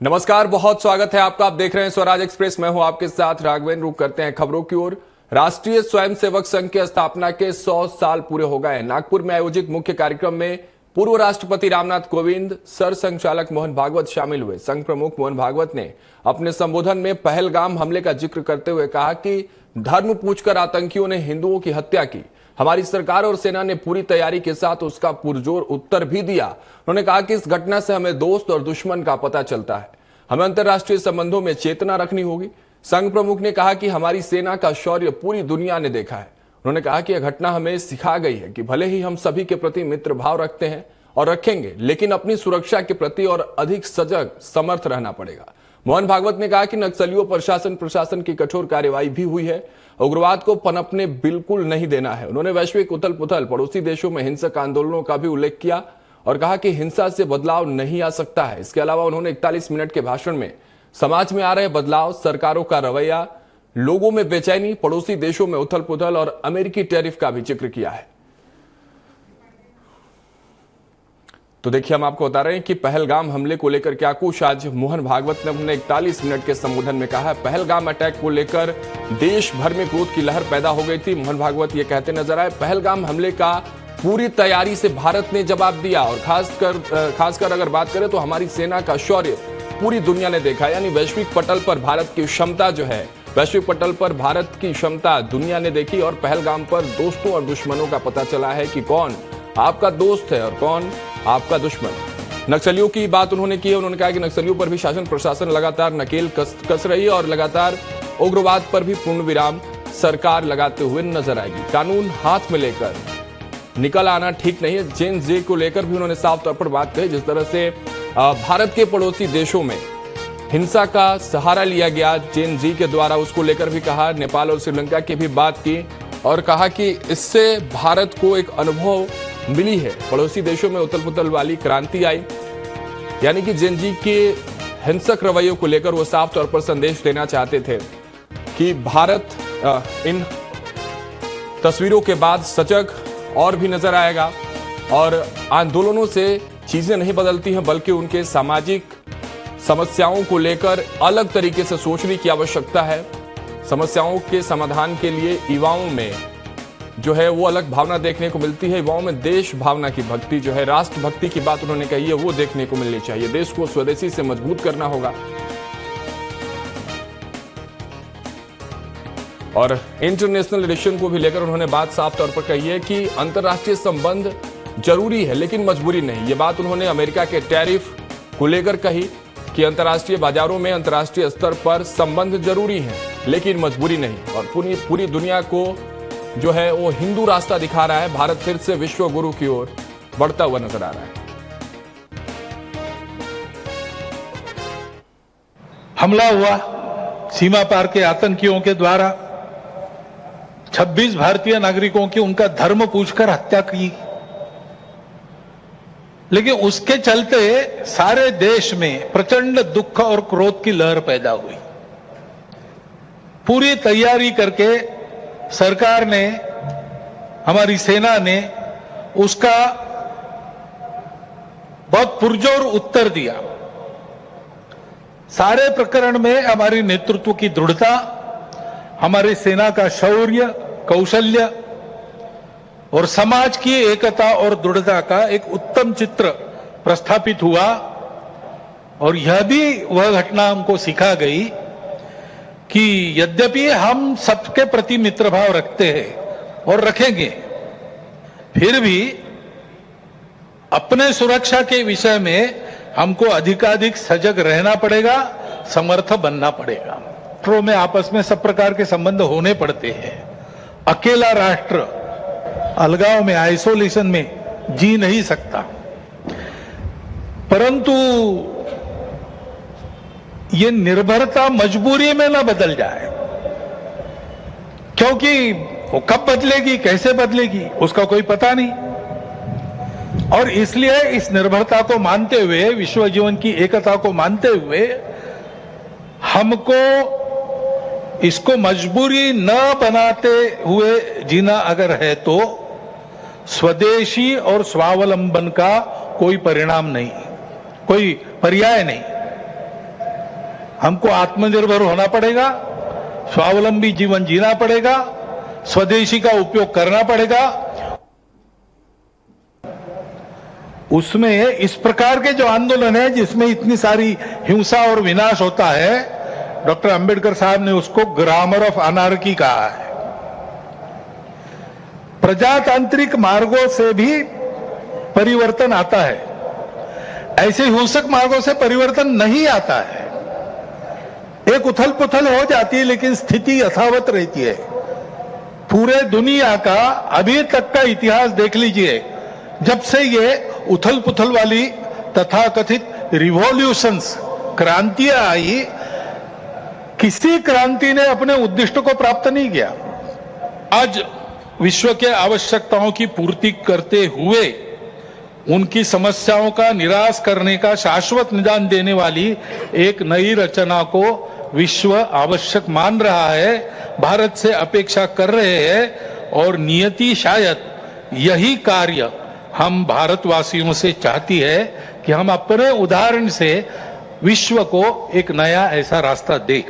नमस्कार, बहुत स्वागत है आपका। आप देख रहे हैं स्वराज एक्सप्रेस। मैं हूं आपके साथ राघवेंद्र। रुक करते हैं खबरों की ओर। राष्ट्रीय स्वयंसेवक संघ की स्थापना के 100 साल पूरे हो गए। नागपुर में आयोजित मुख्य कार्यक्रम में पूर्व राष्ट्रपति रामनाथ कोविंद, सर संघचालक मोहन भागवत शामिल हुए। संघ प्रमुख मोहन भागवत ने अपने संबोधन में पहलगाम हमले का जिक्र करते हुए कहा कि धर्म पूछकर आतंकियों ने हिंदुओं की हत्या की। हमारी सरकार और सेना ने पूरी तैयारी के साथ उसका पुरजोर उत्तर भी दिया। उन्होंने कहा कि इस घटना से हमें दोस्त और दुश्मन का पता चलता है। हमें अंतर्राष्ट्रीय संबंधों में चेतना रखनी होगी। संघ प्रमुख ने कहा कि हमारी सेना का शौर्य पूरी दुनिया ने देखा है। उन्होंने कहा कि यह घटना हमें सिखा गई है कि भले ही हम सभी के प्रति मित्र भाव रखते हैं और रखेंगे, लेकिन अपनी सुरक्षा के प्रति और अधिक सजग समर्थ रहना पड़ेगा। मोहन भागवत ने कहा कि नक्सलियों पर प्रशासन की कठोर कार्रवाई भी हुई है। उग्रवाद को पनपने बिल्कुल नहीं देना है। उन्होंने वैश्विक उथल पुथल, पड़ोसी देशों में हिंसक आंदोलनों का भी उल्लेख किया और कहा कि हिंसा से बदलाव नहीं आ सकता है। इसके अलावा उन्होंने 41 मिनट के भाषण में समाज में आ रहे बदलाव, सरकारों का रवैया, लोगों में बेचैनी, पड़ोसी देशों में उथल पुथल और अमेरिकी टैरिफ का भी जिक्र किया है। तो देखिए, हम आपको बता रहे हैं कि पहलगाम हमले को लेकर क्या कुछ आज मोहन भागवत ने अपने 41 मिनट के संबोधन में कहा है। पहलगाम अटैक को लेकर देश भर में क्रोध की लहर पैदा हो गई थी। मोहन भागवत ये कहते नजर आए, पहलगाम हमले का पूरी तैयारी से भारत ने जवाब दिया और खासकर अगर बात करें तो हमारी सेना का शौर्य पूरी दुनिया ने देखा। यानी वैश्विक पटल पर भारत की क्षमता जो है, वैश्विक पटल पर भारत की क्षमता दुनिया ने देखी और पहलगाम पर दोस्तों और दुश्मनों का पता चला है कि कौन आपका दोस्त है और कौन आपका दुश्मन। नक्सलियों की बात उन्होंने की है। उन्होंने कहा कि नक्सलियों पर भी शासन प्रशासन लगातार नकेल कस रही है और लगातार उग्रवाद पर भी पूर्ण विराम सरकार लगाते हुए नजर आएगी। कानून हाथ में लेकर निकल आना ठीक नहीं है। जेन जी को लेकर भी उन्होंने साफ तौर पर बात कही। जिस तरह से भारत के पड़ोसी देशों में हिंसा का सहारा लिया गया जेन जी के द्वारा, उसको लेकर भी कहा। नेपाल और श्रीलंका की भी बात की और कहा कि इससे भारत को एक अनुभव मिली है। पड़ोसी देशों में उथल पुथल वाली क्रांति आई। यानी कि जेन जी के हिंसक रवैयों को लेकर वो साफ तौर पर संदेश देना चाहते थे कि भारत इन तस्वीरों के बाद सजग और भी नजर आएगा और आंदोलनों से चीजें नहीं बदलती हैं, बल्कि उनके सामाजिक समस्याओं को लेकर अलग तरीके से सोचने की आवश्यकता है। समस्याओं के समाधान के लिए युवाओं में जो है वो अलग भावना देखने को मिलती है। युवाओं में देश भावना की भक्ति जो है, राष्ट्र भक्ति की बात उन्होंने कही है, वो देखने को मिलनी चाहिए। देश को स्वदेशी से मजबूत करना होगा और इंटरनेशनल रिलेशन को भी लेकर उन्होंने बात साफ तौर पर कही है कि अंतर्राष्ट्रीय संबंध जरूरी है लेकिन मजबूरी नहीं। ये बात उन्होंने अमेरिका के टैरिफ को लेकर कही कि अंतर्राष्ट्रीय बाजारों में अंतर्राष्ट्रीय स्तर पर संबंध जरूरी है लेकिन मजबूरी नहीं। और पूरी दुनिया को जो है वो हिंदू रास्ता दिखा रहा है। भारत फिर से विश्व गुरु की ओर बढ़ता हुआ नजर आ रहा है। हमला हुआ सीमा पार के आतंकियों के द्वारा, 26 भारतीय नागरिकों की उनका धर्म पूछकर हत्या की। लेकिन उसके चलते सारे देश में प्रचंड दुख और क्रोध की लहर पैदा हुई। पूरी तैयारी करके सरकार ने, हमारी सेना ने उसका बहुत पुरजोर उत्तर दिया। सारे प्रकरण में हमारी नेतृत्व की दृढ़ता, हमारी सेना का शौर्य, कौशल्य और समाज की एकता और दृढ़ता का एक उत्तम चित्र प्रस्थापित हुआ। और यह भी वह घटना हमको सिखा गई कि यद्यपि हम सबके प्रति मित्रभाव रखते हैं और रखेंगे, फिर भी अपने सुरक्षा के विषय में हमको अधिकाधिक सजग रहना पड़ेगा, समर्थ बनना पड़ेगा। राष्ट्रों में आपस में सब प्रकार के संबंध होने पड़ते हैं। अकेला राष्ट्र अलगाव में, आइसोलेशन में जी नहीं सकता। परंतु ये निर्भरता मजबूरी में ना बदल जाए, क्योंकि वो कब बदलेगी, कैसे बदलेगी, उसका कोई पता नहीं। और इसलिए इस निर्भरता को मानते हुए, विश्व जीवन की एकता को मानते हुए, हमको इसको मजबूरी न बनाते हुए जीना अगर है तो स्वदेशी और स्वावलंबन का कोई परिणाम नहीं, कोई पर्याय नहीं। हमको आत्मनिर्भर होना पड़ेगा, स्वावलंबी जीवन जीना पड़ेगा, स्वदेशी का उपयोग करना पड़ेगा। उसमें इस प्रकार के जो आंदोलन है जिसमें इतनी सारी हिंसा और विनाश होता है, डॉक्टर अंबेडकर साहब ने उसको ग्रामर ऑफ अनार्की कहा है। प्रजातांत्रिक मार्गों से भी परिवर्तन आता है, ऐसे हिंसक मार्गों से परिवर्तन नहीं आता है। एक उथल पुथल हो जाती है लेकिन स्थिति यथावत रहती है। पूरे दुनिया का अभी तक का इतिहास देख लीजिए, जब से ये उथल पुथल वाली तथाकथित रिवॉल्यूशंस, क्रांतियां आई, किसी क्रांति ने अपने उद्दिष्ट को प्राप्त नहीं किया। आज विश्व के आवश्यकताओं की पूर्ति करते हुए उनकी समस्याओं का निराश करने का शाश्वत निदान देने वाली एक नई रचना को विश्व आवश्यक मान रहा है, भारत से अपेक्षा कर रहे हैं, और नियति शायद यही कार्य हम भारतवासियों से चाहती है कि हम अपने उदाहरण से विश्व को एक नया ऐसा रास्ता दें।